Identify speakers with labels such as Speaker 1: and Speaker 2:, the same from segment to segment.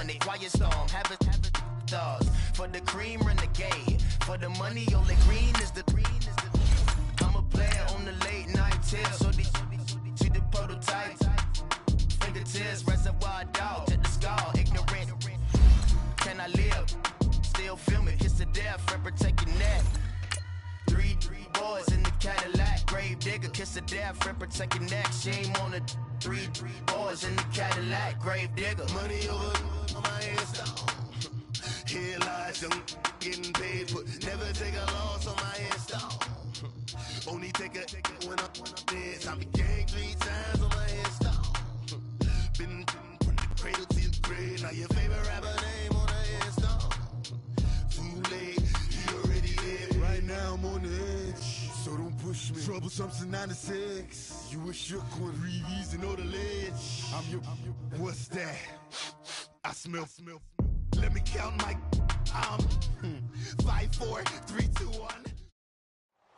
Speaker 1: money, quiet storm, have it stars. For the cream, renegade. For the money, only green is the I'm a player on the late night tier, so they see the prototype. Fingertips, reservoir dog, check the skull, ignorant. Can I live? Still film it, kiss the death, friend, protect your neck. Three boys in the Cadillac, grave digger, kiss the death, friend, protect your neck. Shame on the three boys in the Cadillac, grave digger. Money over on my headstone. Here lies young, getting paid, but never take a loss on my headstone. Only take a when I'm dead. I be gang 3 times on my headstone. Been from the cradle to the grave. Now your favorite rapper name on the headstone. Too late, he already dead. Right now I'm on the edge, so don't push me. Troublesome to 96. You a shook one, breathe easy, know the ledge. I'm your, what's that? I smell. Let me count my 5, 4, 3, 2, 1.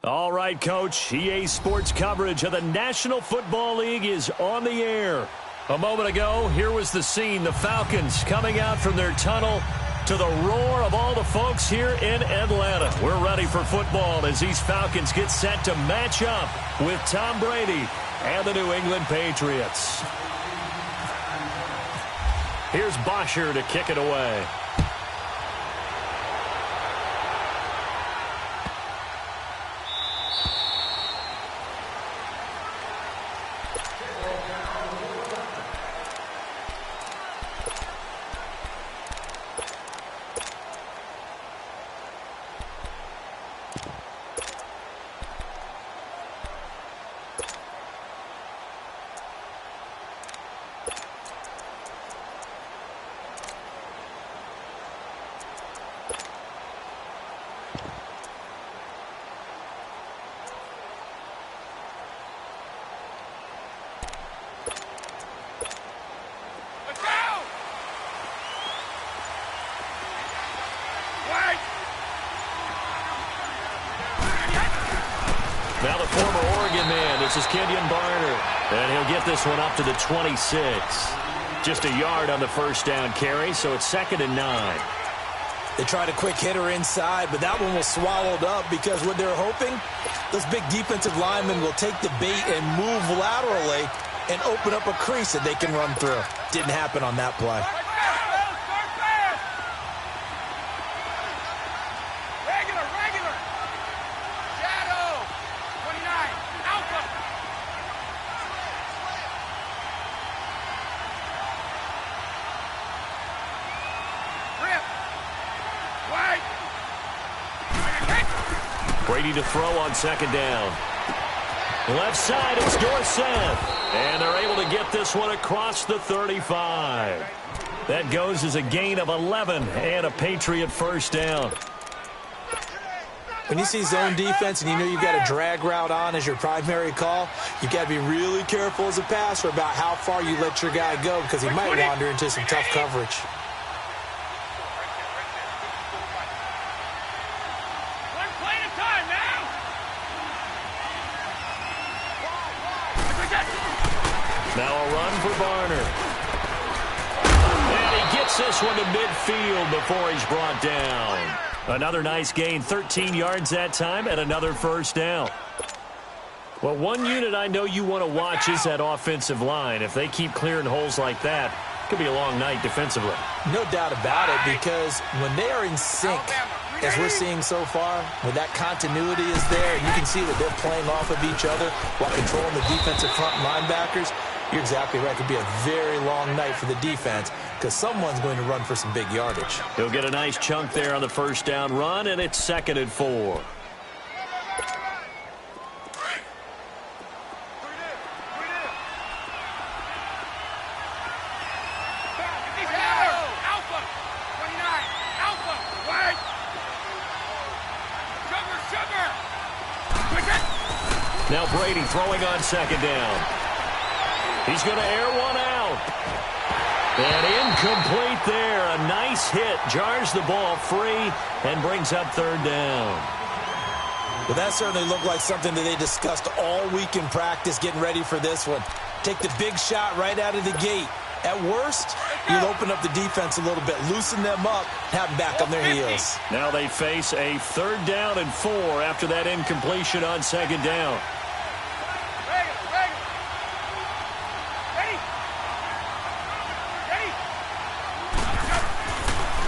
Speaker 2: All right, Coach. EA Sports coverage of the National Football League is on the air. A moment ago, here was the scene. The Falcons coming out from their tunnel to the roar of all the folks here in Atlanta. We're ready for football as these Falcons get set to match up with Tom Brady and the New England Patriots. Here's Bosher to kick it away. Now the former Oregon man, this is Kenyon Barner, and he'll get this one up to the 26. Just a yard on the first down carry, so it's 2nd and 9.
Speaker 3: They tried a quick hitter inside, but that one was swallowed up because what they're hoping, those big defensive linemen will take the bait and move laterally and open up a crease that they can run through. Didn't happen on that play.
Speaker 2: Brady to throw on 2nd down. Left side, it's Dorsett. And they're able to get this one across the 35. That goes as a gain of 11 and a Patriot first down.
Speaker 3: When you see zone defense and you know you've got a drag route on as your primary call, you've got to be really careful as a passer about how far you let your guy go because he might wander into some tough coverage.
Speaker 2: Now a run for Barner. And he gets this one to midfield before he's brought down. Another nice gain, 13 yards that time, and another first down. Well, one unit I know you want to watch is that offensive line. If they keep clearing holes like that, it could be a long night defensively.
Speaker 3: No doubt about it, because when they are in sync, as we're seeing so far, when that continuity is there, and you can see that they're playing off of each other while controlling the defensive front linebackers, you're exactly right. It could be a very long night for the defense because someone's going to run for some big yardage.
Speaker 2: He'll get a nice chunk there on the first down run, and it's 2nd and 4. Now Brady throwing on 2nd down. He's going to air one out. And incomplete there. A nice hit. Jars the ball free and brings up 3rd down.
Speaker 3: Well, that certainly looked like something that they discussed all week in practice getting ready for this one. Take the big shot right out of the gate. At worst, you'll open up the defense a little bit, loosen them up, have them back on their heels.
Speaker 2: Now they face a 3rd down and 4 after that incompletion on 2nd down.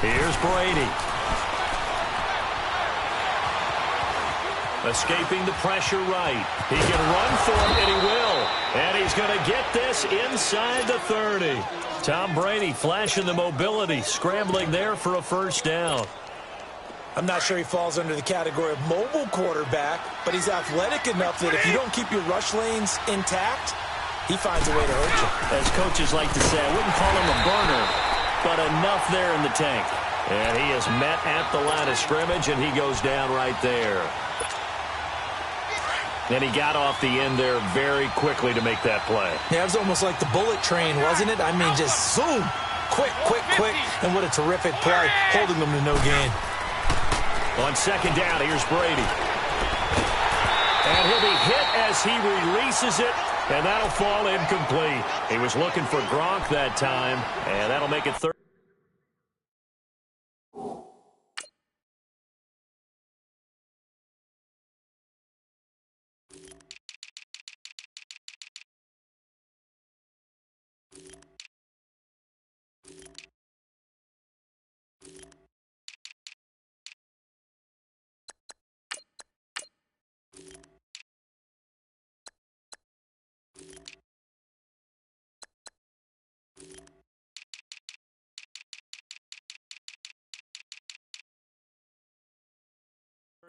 Speaker 2: Here's Brady. Escaping the pressure right. He can run for it, and he will. And he's going to get this inside the 30. Tom Brady flashing the mobility, scrambling there for a 1st down.
Speaker 3: I'm not sure he falls under the category of mobile quarterback, but he's athletic enough that if you don't keep your rush lanes intact, he finds a way to hurt you.
Speaker 2: As coaches like to say, I wouldn't call him a burner, but enough there in the tank. And he is met at the line of scrimmage, and he goes down right there. And he got off the end there very quickly to make that play.
Speaker 3: Yeah, it was almost like the bullet train, wasn't it? I mean, just zoom. Quick, quick, quick. And what a terrific play, holding them to no gain.
Speaker 2: On 2nd down, here's Brady. And he'll be hit as he releases it, and that'll fall incomplete. He was looking for Gronk that time, and that'll make it 3rd.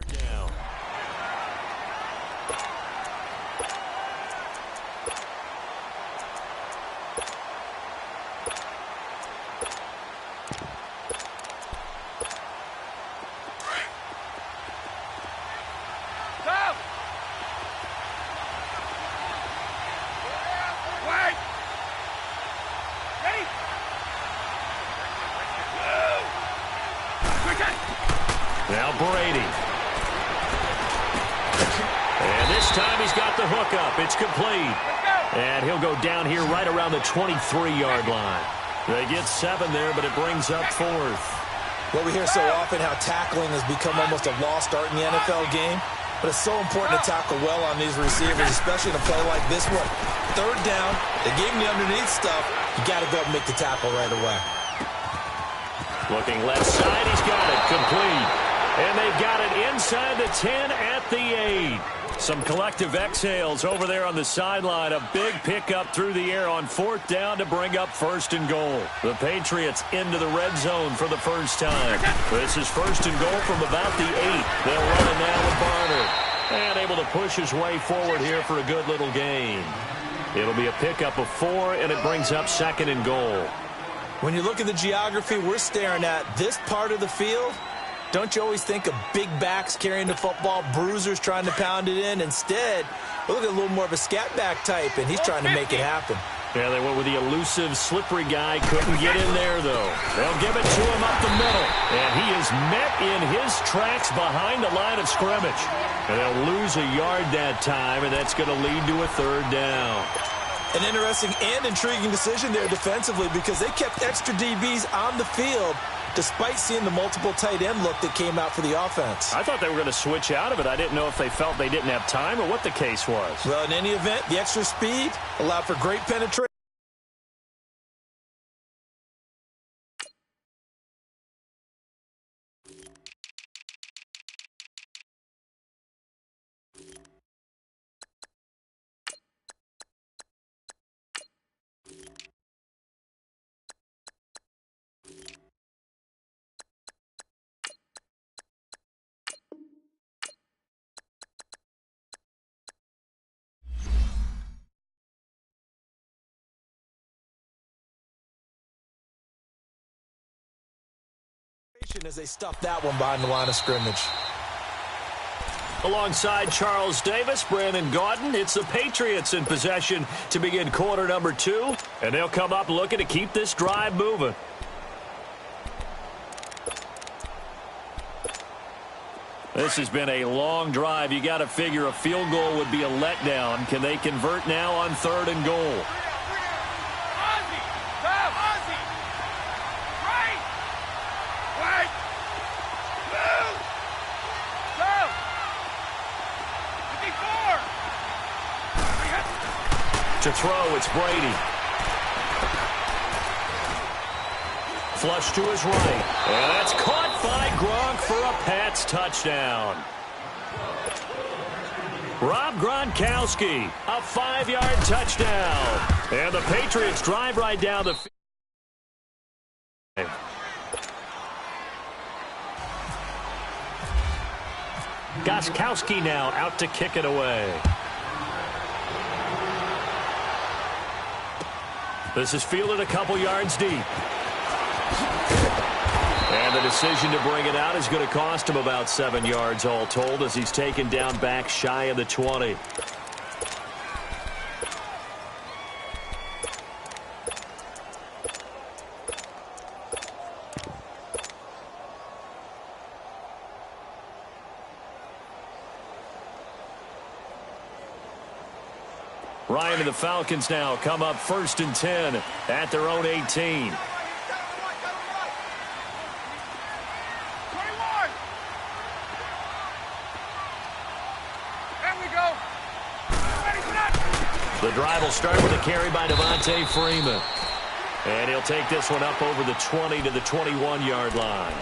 Speaker 2: Down. Now Brady. And this time he's got the hook up. It's complete. And he'll go down here right around the 23-yard line. They get 7 there, but it brings up 4th.
Speaker 3: Well, we hear so often how tackling has become almost a lost art in the NFL game. But it's so important to tackle well on these receivers, especially in a play like this one. 3rd down, they gave him the underneath stuff. You got to go and make the tackle right away.
Speaker 2: Looking left side, he's got it. Complete. And they've got it inside the 10 at the 8. Some collective exhales over there on the sideline. A big pickup through the air on 4th down to bring up 1st and goal. The Patriots into the red zone for the first time. This is 1st and goal from about the 8. They'll run it now with Barner. And able to push his way forward here for a good little gain. It'll be a pickup of 4, and it brings up 2nd and goal.
Speaker 3: When you look at the geography we're staring at, this part of the field, don't you always think of big backs carrying the football, bruisers trying to pound it in? Instead, look at a little more of a scat back type, and he's trying to make it happen.
Speaker 2: Yeah, they went with the elusive, slippery guy. Couldn't get in there, though. They'll give it to him up the middle. And he is met in his tracks behind the line of scrimmage. And they'll lose a yard that time, and that's going to lead to a 3rd down.
Speaker 3: An interesting and intriguing decision there defensively because they kept extra DBs on the field despite seeing the multiple tight end look that came out for the offense.
Speaker 2: I thought they were going to switch out of it. I didn't know if they felt they didn't have time or what the case was.
Speaker 3: Well, in any event, the extra speed allowed for great penetration. As they stuff that one behind the line of scrimmage.
Speaker 2: Alongside Charles Davis, Brandon Gaudin, it's the Patriots in possession to begin quarter number 2, and they'll come up looking to keep this drive moving. This has been a long drive. You got to figure a field goal would be a letdown. Can they convert now on 3rd and goal? To throw, it's Brady. Flush to his right. And that's caught by Gronk for a Pats touchdown. Rob Gronkowski, a 5-yard touchdown. And the Patriots drive right down the field. Gronkowski now out to kick it away. This is fielded a couple yards deep. And the decision to bring it out is going to cost him about 7 yards all told as he's taken down back shy of the 20. Ryan and the Falcons now come up 1st and 10 at their own 18. The drive will start with a carry by Devontae Freeman. And he'll take this one up over the 20 to the 21-yard line.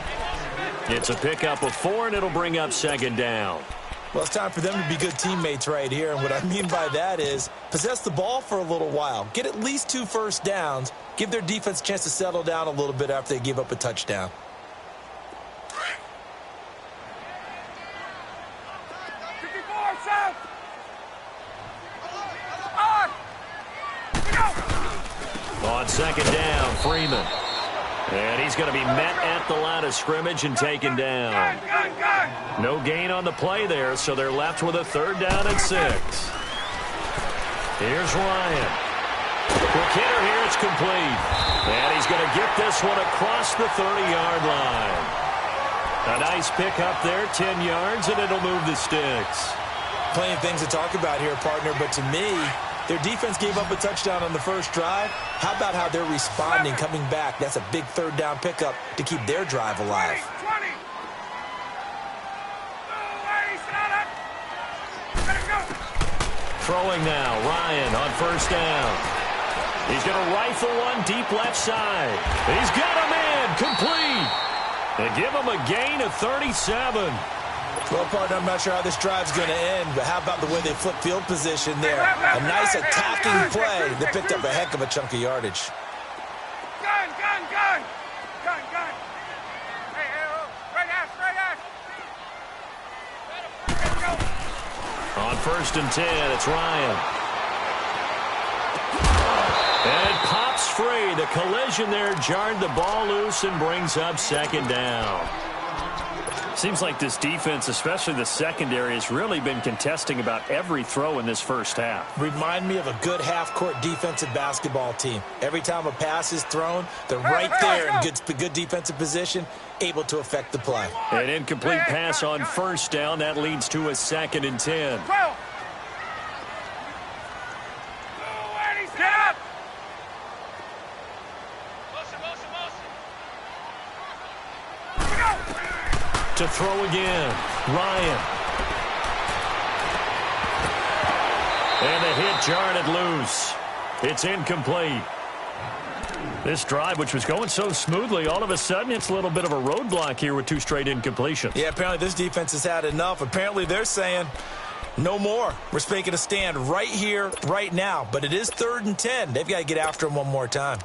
Speaker 2: It's a pickup of 4, and it'll bring up 2nd down.
Speaker 3: Well, it's time for them to be good teammates right here. And what I mean by that is possess the ball for a little while. Get at least 2 first downs. Give their defense a chance to settle down a little bit after they give up a touchdown.
Speaker 2: On 2nd down, Freeman. And he's going to be met at the line of scrimmage and taken down. No gain on the play there, so they're left with a 3rd down and 6. Here's Ryan. Quick hitter here, it's complete. And he's going to get this one across the 30-yard line. A nice pickup there, 10 yards, and it'll move the sticks.
Speaker 3: Plenty of things to talk about here, partner, but to me, their defense gave up a touchdown on the first drive. How about how they're responding, coming back? That's a big 3rd down pickup to keep their drive alive.
Speaker 4: 20.
Speaker 2: Throwing now, Ryan on 1st down. He's going to rifle one deep left side. He's got a man, complete. They give him a gain of 37.
Speaker 3: Well, partner, I'm not sure how this drive's going to end, but how about the way they flip field position there? A nice attacking play that picked up a heck of a chunk of yardage.
Speaker 4: Gun! Hey, right ass!
Speaker 2: On 1st and 10, it's Ryan. And it pops free. The collision there jarred the ball loose and brings up 2nd down. Seems like this defense, especially the secondary, has really been contesting about every throw in this first half.
Speaker 3: Remind me of a good half-court defensive basketball team. Every time a pass is thrown, they're right there in good defensive position, able to affect the play.
Speaker 2: An incomplete pass on 1st down. That leads to a 2nd and 10. To throw again, Ryan. And the hit jarred it loose. It's incomplete. This drive, which was going so smoothly, all of a sudden it's a little bit of a roadblock here with 2 straight incompletions.
Speaker 3: Yeah, apparently this defense has had enough. Apparently they're saying no more. We're making a stand right here, right now. But it is 3rd and 10. They've got to get after him one more time.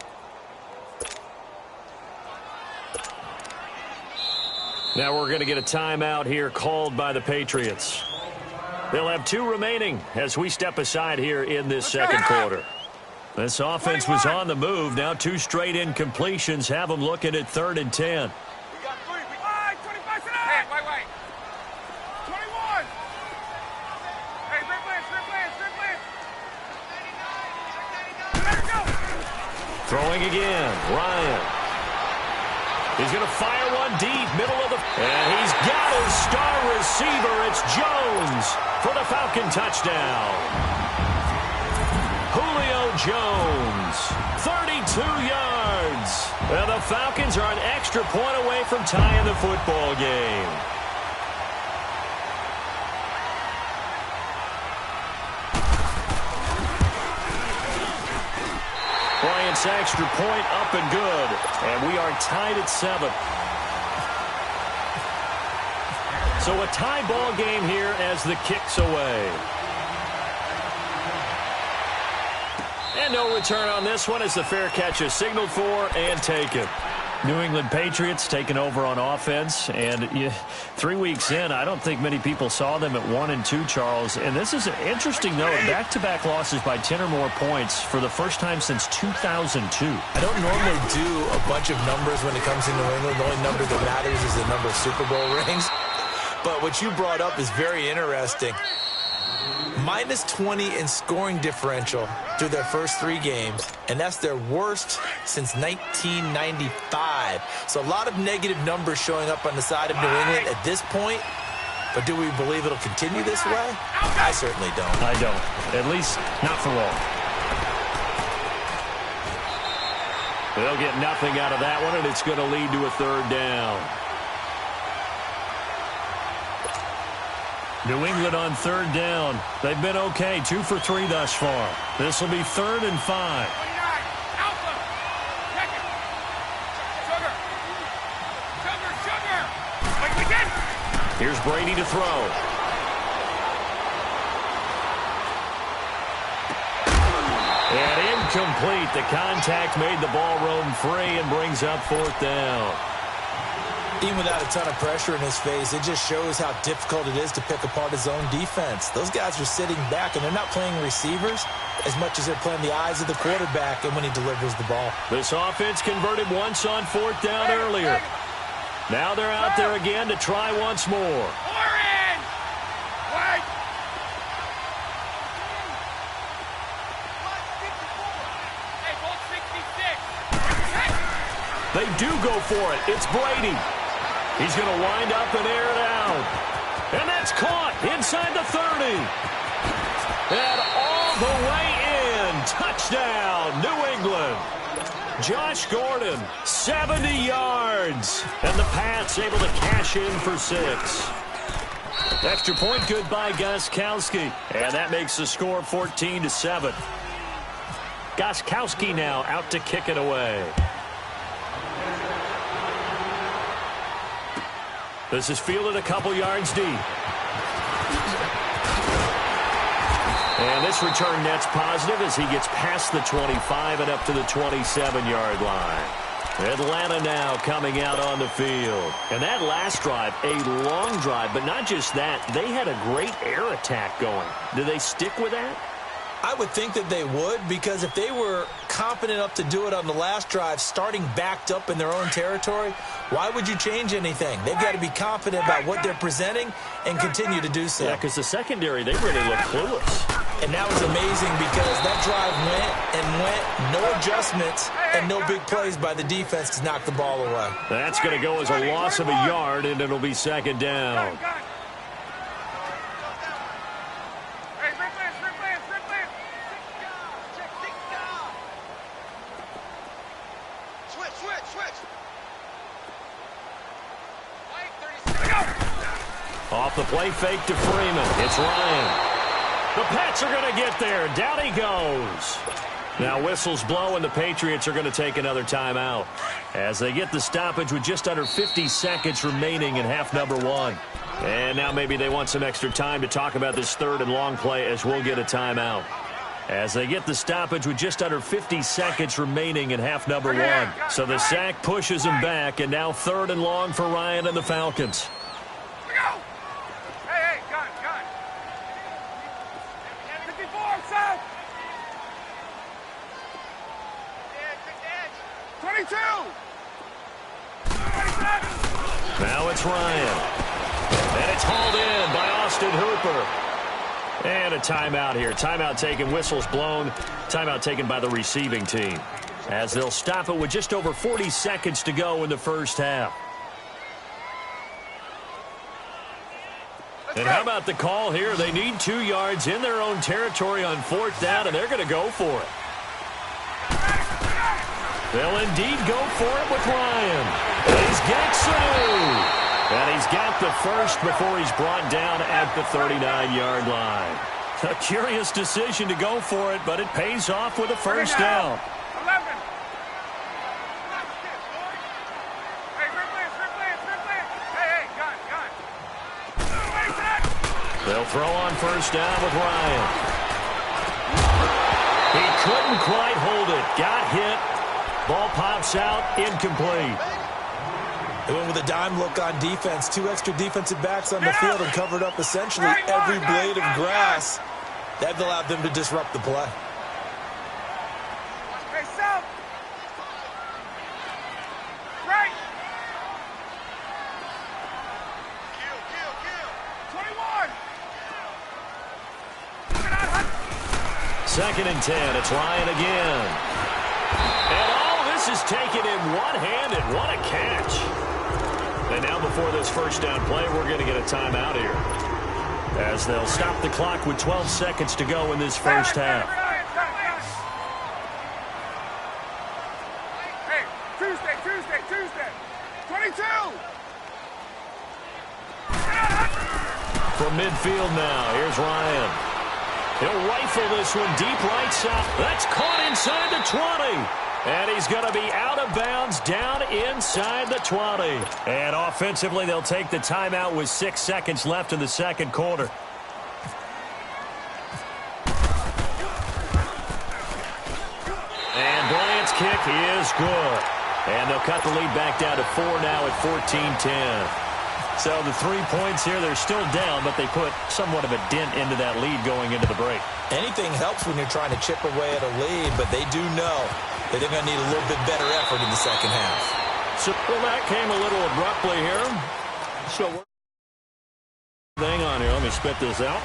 Speaker 2: Now we're going to get a timeout here called by the Patriots. They'll have 2 remaining as we step aside here in this 2nd quarter. This offense was on the move. Now 2 straight incompletions have them looking at 3rd and 10.
Speaker 4: We got 3. 25 tonight. Hey, wait. 21. Hey, Rip Lance.
Speaker 2: Throwing again, Ryan. He's going to fire one deep, middle of the... And he's got his star receiver. It's Jones for the Falcon touchdown. Julio Jones, 32 yards. And the Falcons are an extra point away from tying the football game. This extra point up and good. And we are tied at 7. So a tie ball game here as the kick's away. And no return on this one as the fair catch is signaled for and taken. New England Patriots taking over on offense, and 3 weeks in, I don't think many people saw them at 1-2, Charles. And this is an interesting note, back-to-back losses by 10 or more points for the first time since 2002.
Speaker 3: I don't normally do a bunch of numbers when it comes to New England. The only number that matters is the number of Super Bowl rings. But what you brought up is very interesting. -20 in scoring differential through their first 3 games, and that's their worst since 1995. So a lot of negative numbers showing up on the side of New England at this point. But do we believe it'll continue this way? I certainly don't.
Speaker 2: I don't. At least not for long. They'll get nothing out of that one, and it's going to lead to a 3rd down. New England on 3rd down. They've been okay, 2 for 3 thus far. This will be 3rd and 5. Here's Brady to throw. And incomplete. The contact made the ball roam free and brings up 4th down.
Speaker 3: Even without a ton of pressure in his face, it just shows how difficult it is to pick apart his own defense. Those guys are sitting back, and they're not playing receivers as much as they're playing the eyes of the quarterback and when he delivers the ball.
Speaker 2: This offense converted once on 4th down earlier. Now they're out there again to try once more. They do go for it. It's Brady. He's going to wind up and air it out. And that's caught inside the 30. And all the way in. Touchdown, New England. Josh Gordon, 70 yards. And the Pats able to cash in for 6. Extra point good by Gostkowski. And that makes the score 14-7. Gostkowski now out to kick it away. This is fielded a couple yards deep. And this return net's positive as he gets past the 25 and up to the 27-yard line. Atlanta now coming out on the field. And that last drive, a long drive, but not just that. They had a great air attack going. Do they stick with that?
Speaker 3: I would think that they would, because if they were competent enough to do it on the last drive, starting backed up in their own territory, why would you change anything? They've got to be confident about what they're presenting and continue to do so.
Speaker 2: Yeah, because the secondary, they really look clueless.
Speaker 3: And that was amazing because that drive went, no adjustments, and no big plays by the defense to knock the ball away.
Speaker 2: That's going to go as a loss of a yard, and it'll be 2nd down. Off the play fake to Freeman. It's Ryan. The Pats are going to get there. Down he goes. Now whistles blow, and the Patriots are going to take another timeout as they get the stoppage with just under 50 seconds remaining in half number 1. And now maybe they want some extra time to talk about this 3rd and long play as we'll get a timeout. As they get the stoppage with just under 50 seconds remaining in half number 1. So the sack pushes them back, and now 3rd and long for Ryan and the Falcons. Now it's Ryan. And it's hauled in by Austin Hooper. And a timeout here. Timeout taken, whistles blown. Timeout taken by the receiving team. As they'll stop it with just over 40 seconds to go in the first half. And how about the call here? They need 2 yards in their own territory on 4th down, and they're going to go for it. They'll indeed go for it with Ryan. And he's got Sanu. And he's got the first before he's brought down at the 39-yard line. A curious decision to go for it, but it pays off with a first down.
Speaker 4: 11.
Speaker 2: They'll throw on first down with Ryan. He couldn't quite hold it. Got hit. Ball pops out. Incomplete.
Speaker 3: They went with a dime look on defense. 2 extra defensive backs on the field and covered up essentially every blade of grass. That allowed them to disrupt the play.
Speaker 4: Hey, South. Right. 21.
Speaker 2: Second and 10. It's Ryan again. And all this is taken in one-handed. What a catch. And now before this first down play, we're going to get a timeout here, as they'll stop the clock with 12 seconds to go in this first half.
Speaker 4: Hey, Tuesday. 22.
Speaker 2: From midfield now, here's Ryan. He'll rifle this one deep right side. That's caught inside the 20. And he's going to be out of bounds down inside the 20. And offensively, they'll take the timeout with 6 seconds left in the second quarter. And Bryant's kick is good. And they'll cut the lead back down to 4 now at 14-10. So the 3 points here, they're still down, but they put somewhat of a dent into that lead going into the break.
Speaker 3: Anything helps when you're trying to chip away at a lead, but they do know that they're going to need a little bit better effort in the second half.
Speaker 2: So well, that came a little abruptly here. So hang on here. Let me spit this out.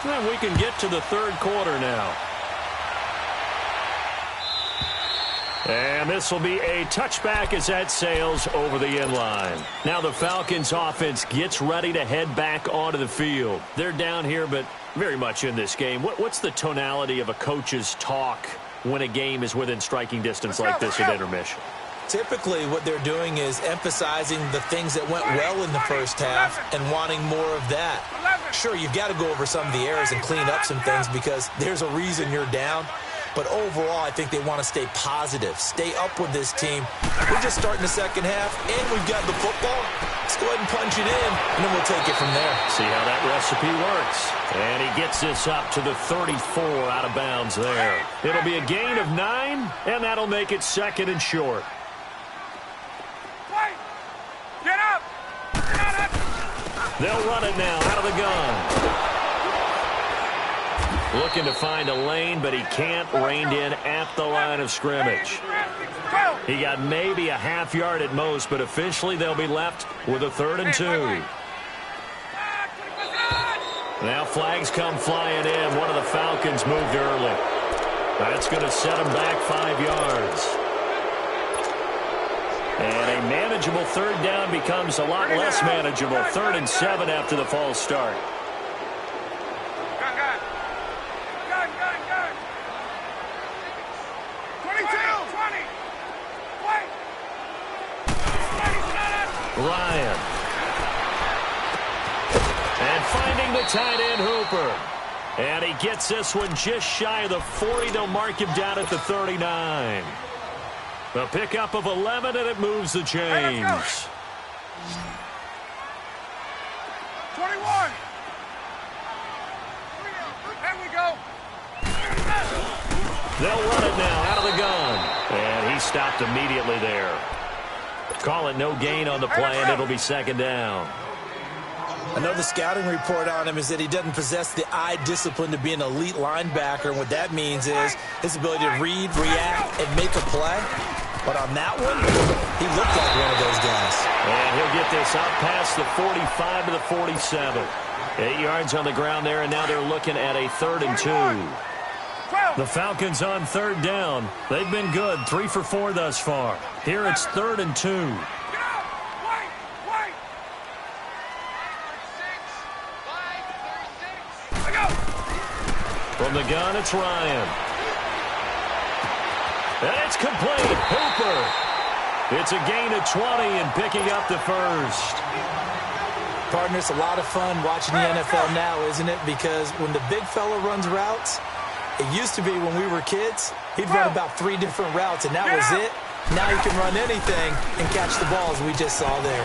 Speaker 2: And we can get to the third quarter now. And this will be a touchback as that sails over the end line. Now the Falcons offense gets ready to head back onto the field. They're down here, but very much in this game. What's the tonality of a coach's talk when a game is within striking distance like this at intermission?
Speaker 3: Typically, what they're doing is emphasizing the things that went well in the first half and wanting more of that. Sure, you've got to go over some of the errors and clean up some things because there's a reason you're down. But overall, I think they want to stay positive, stay up with this team. We're just starting the second half, and we've got the football. Let's go ahead and punch it in, and then we'll take it from there.
Speaker 2: See how that recipe works. And he gets this up to the 34 out of bounds there. It'll be a gain of 9, and that'll make it second and short.
Speaker 4: Get up!
Speaker 2: They'll run it now out of the gun. Looking to find a lane, but he can't. Reined in at the line of scrimmage. He got maybe a half yard at most, but officially they'll be left with a 3rd and 2. Now flags come flying in. One of the Falcons moved early. That's going to set him back 5 yards. And a manageable 3rd down becomes a lot less manageable. 3rd and 7 after the false start. Ryan. And finding the tight end Hooper. And he gets this one just shy of the 40. They'll mark him down at the 39. A pickup of 11, and it moves the chains.
Speaker 4: 21. There we go.
Speaker 2: They'll run it now out of the gun. And he stopped immediately there. Call it no gain on the play, and it'll be second down.
Speaker 3: I know the scouting report on him is that he doesn't possess the eye discipline to be an elite linebacker. And what that means is his ability to read, react, and make a play. But on that one, he looked like one of those guys.
Speaker 2: And he'll get this up past the 45 to the 47. 8 yards on the ground there, and now they're looking at a 3rd and 2. The Falcons on 3rd down. They've been good, 3 for 4 thus far. Here it's 3rd and 2. From the gun, it's Ryan. And it's complete. Hooper. It's a gain of 20 and picking up the first.
Speaker 3: Partner, it's a lot of fun watching the NFL now, isn't it? Because when the big fella runs routes, it used to be when we were kids, he'd run about 3 different routes, and that was it. Now he can run anything and catch the ball, as we just saw there.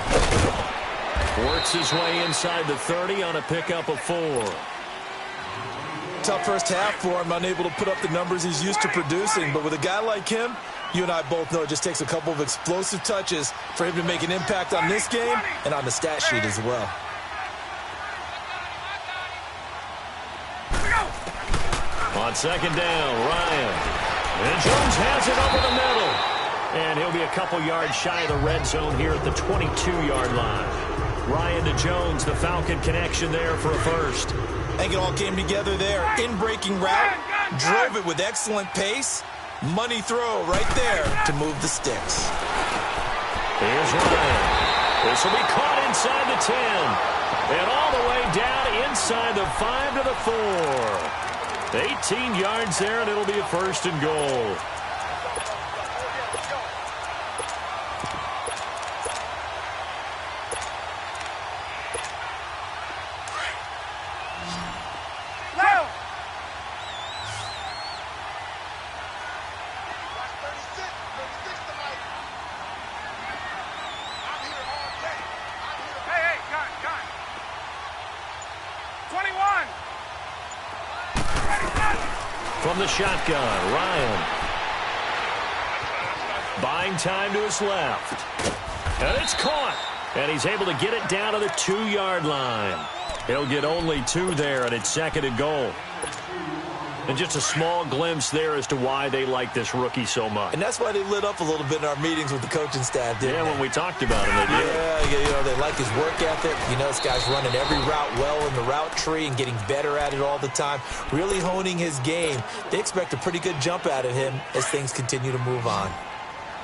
Speaker 2: Works his way inside the 30 on a pickup of 4.
Speaker 3: Tough first half for him, unable to put up the numbers he's used to producing. But with a guy like him, you and I both know it just takes a couple of explosive touches for him to make an impact on this game and on the stat sheet as well.
Speaker 2: On second down, Ryan. And Jones has it over the middle. And he'll be a couple yards shy of the red zone here at the 22-yard line. Ryan to Jones, the Falcon connection there for a first.
Speaker 3: I think it all came together there. In-breaking route, drove it with excellent pace. Money throw right there to move the sticks.
Speaker 2: Here's Ryan. This will be caught inside the 10. And all the way down inside the 5 to the 4. 18 yards there, and it'll be a first and goal. From the shotgun, Ryan. Buying time to his left. And it's caught. And he's able to get it down to the 2-yard line. He'll get only 2 there, and it's second and goal. And just a small glimpse there as to why they like this rookie so much.
Speaker 3: And that's why they lit up a little bit in our meetings with the coaching staff, didn't they?
Speaker 2: When we talked about him, they did.
Speaker 3: Yeah, they like his work ethic. You know, this guy's running every route well in the route tree and getting better at it all the time, really honing his game. They expect a pretty good jump out of him as things continue to move on.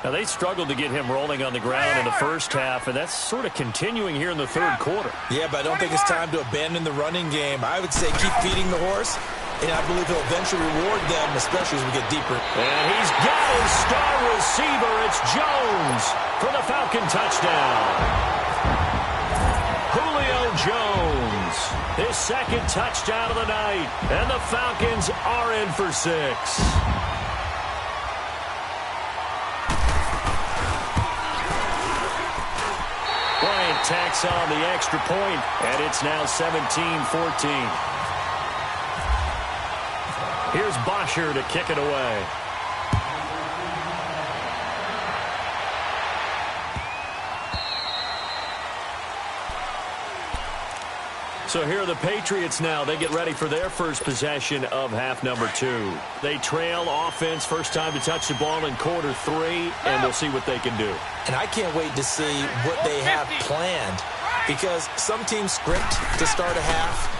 Speaker 2: Now, they struggled to get him rolling on the ground in the first half, and that's sort of continuing here in the third quarter.
Speaker 3: Yeah, but I don't think it's time to abandon the running game. I would say keep feeding the horse, and I believe he'll eventually reward them, especially as we get deeper.
Speaker 2: And he's got his star receiver. It's Jones for the Falcon touchdown. Julio Jones, his second touchdown of the night, and the Falcons are in for 6. Bryant tacks on the extra point, and it's now 17-14. Here's Bosher to kick it away. So here are the Patriots now. They get ready for their first possession of half number 2. They trail offense, first time to touch the ball in quarter 3, and we'll see what they can do.
Speaker 3: And I can't wait to see what they have planned, because some teams script to start a half.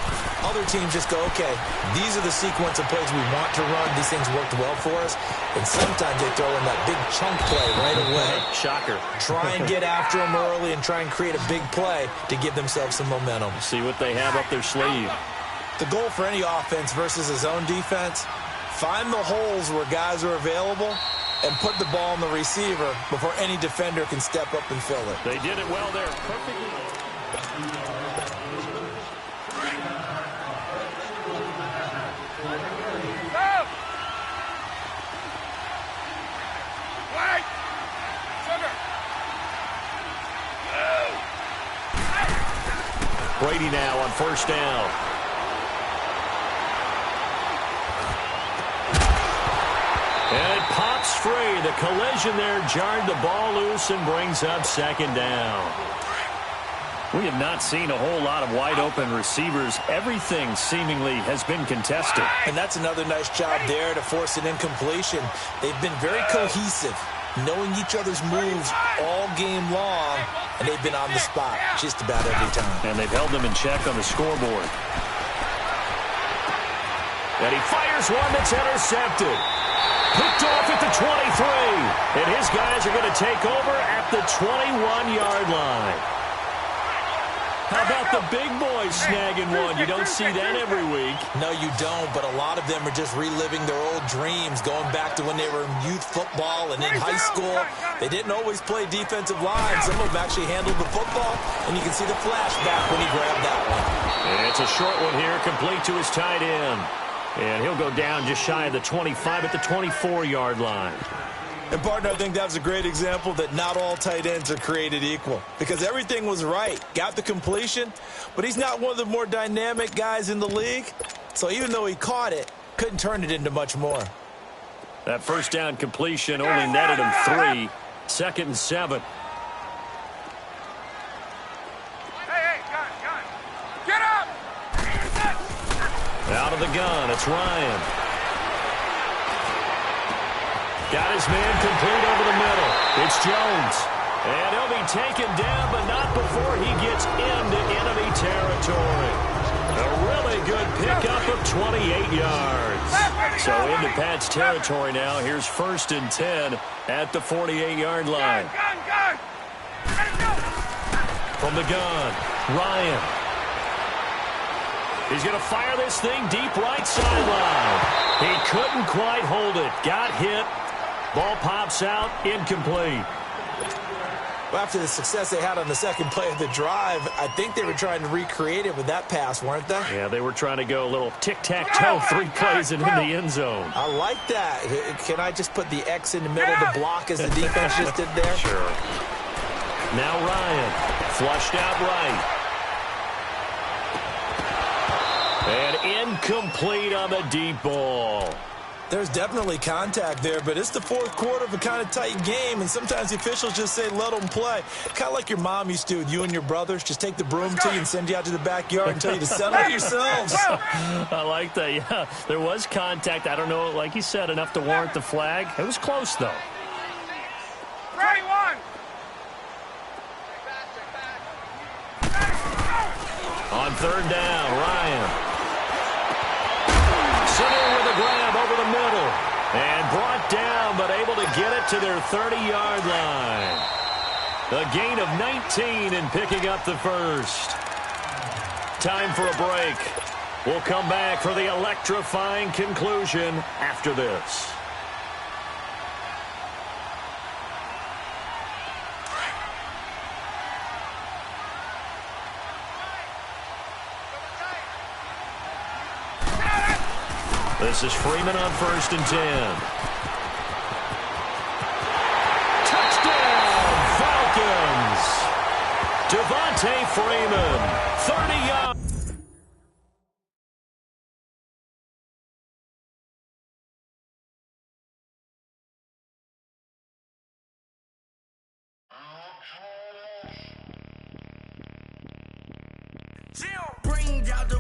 Speaker 3: Other teams just go, okay, these are the sequence of plays we want to run. These things worked well for us. And sometimes they throw in that big chunk play right away.
Speaker 2: Shocker.
Speaker 3: Try and get after them early and try and create a big play to give themselves some momentum.
Speaker 2: See what they have up their sleeve.
Speaker 3: The goal for any offense versus a zone defense, find the holes where guys are available and put the ball on the receiver before any defender can step up and fill it.
Speaker 2: They did it well there. Perfectly. Brady now on first down. And it pops free. The collision there jarred the ball loose and brings up second down. We have not seen a whole lot of wide-open receivers. Everything seemingly has been contested.
Speaker 3: And that's another nice job there to force an incompletion. They've been very cohesive, knowing each other's moves all game long, and they've been on the spot just about every time.
Speaker 2: And they've held them in check on the scoreboard. And he fires one that's intercepted. Picked off at the 23. And his guys are going to take over at the 21-yard line. How about the big boys snagging one? You don't see that every week.
Speaker 3: No, you don't, but a lot of them are just reliving their old dreams, going back to when they were in youth football and in high school. They didn't always play defensive line. Some of them actually handled the football, and you can see the flashback when he grabbed that one.
Speaker 2: And it's a short one here, complete to his tight end. And he'll go down just shy of the 25 at the 24-yard line.
Speaker 3: And, partner, I think that was a great example that not all tight ends are created equal because everything was right. Got the completion, but he's not one of the more dynamic guys in the league. So even though he caught it, couldn't turn it into much more.
Speaker 2: That first down completion only netted him 3. 2nd and 7.
Speaker 4: Hey, gun. Get up!
Speaker 2: Out of the gun, it's Ryan. Got his man complete over the middle. It's Jones. And he'll be taken down, but not before he gets into enemy territory. A really good pickup of 28 yards. So into Pat's territory now. Here's 1st and 10 at the 48-yard line.
Speaker 4: Gun! Let it go!
Speaker 2: From the gun, Ryan. He's going to fire this thing deep right sideline. He couldn't quite hold it. Got hit. Ball pops out, incomplete.
Speaker 3: Well, after the success they had on the second play of the drive, I think they were trying to recreate it with that pass, weren't they?
Speaker 2: Yeah, they were trying to go a little tic-tac-toe, 3 plays and in the end zone.
Speaker 3: I like that. Can I just put the X in the middle to block as the defense just did there?
Speaker 2: Sure. Now Ryan, flushed out right. And incomplete on the deep ball.
Speaker 3: There's definitely contact there, but it's the fourth quarter of a kind of tight game, and sometimes the officials just say, let them play. Kind of like your mom used to with you and your brothers. Just take the broom to you and send you out to the backyard and tell you to settle it yourselves.
Speaker 2: I like that, yeah. There was contact. I don't know, like you said, enough to warrant the flag. It was close, though.
Speaker 4: 21!
Speaker 2: On 3rd down, Ryan. Sitting with a grab over the middle. And brought down, but able to get it to their 30-yard line. A gain of 19 and picking up the first. Time for a break. We'll come back for the electrifying conclusion after this. This is Freeman on 1st and 10. Touchdown, Falcons! Devontae Freeman, 30 yards.
Speaker 1: Bring out the